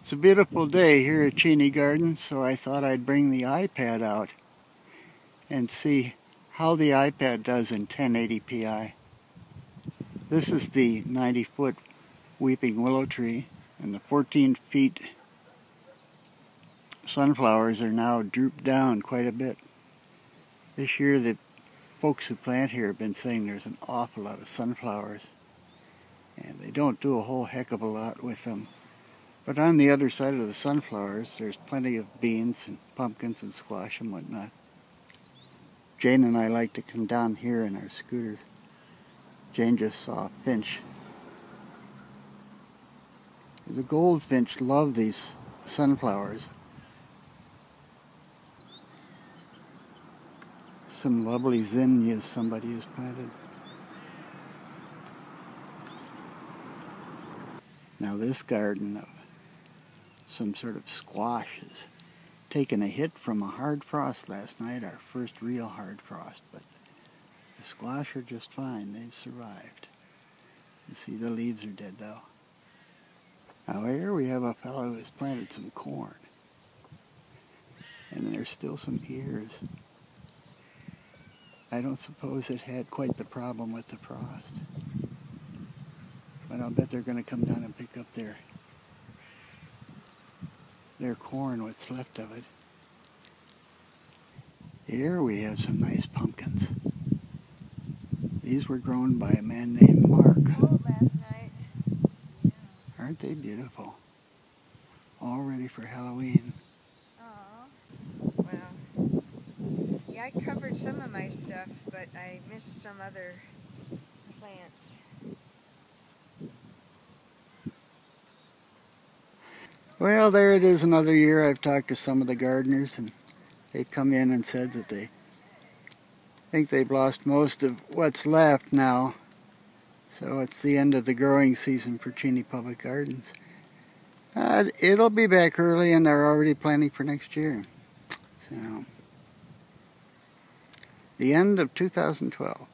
It's a beautiful day here at Cheney Gardens, so I thought I'd bring the iPad out and see how the iPad does in 1080p. This is the 90-foot weeping willow tree, and the 14-feet sunflowers are now drooped down quite a bit. This year the folks who plant here have been saying there's an awful lot of sunflowers, and they don't do a whole heck of a lot with them. But on the other side of the sunflowers, there's plenty of beans and pumpkins and squash and whatnot. Jane and I like to come down here in our scooters. Jane just saw a finch. The goldfinch love these sunflowers. Some lovely zinnias somebody has planted. Now this garden of some sort of squash has taken a hit from a hard frost last night, our first real hard frost, but the squash are just fine. They've survived. You see the leaves are dead though. Now here we have a fellow who has planted some corn, and there's still some ears. I don't suppose it had quite the problem with the frost, but I'll bet they're going to come down and pick up their corn, what's left of it. Here we have some nice pumpkins. These were grown by a man named Mark. Cold last night. Yeah. Aren't they beautiful? All ready for Halloween. Aw. Well, yeah, I covered some of my stuff, but I missed some other plants. Well, there it is, another year. I've talked to some of the gardeners, and they've come in and said that they think they've lost most of what's left now. So it's the end of the growing season for Cheney Public Gardens. It'll be back early, and they're already planning for next year. So, the end of 2012.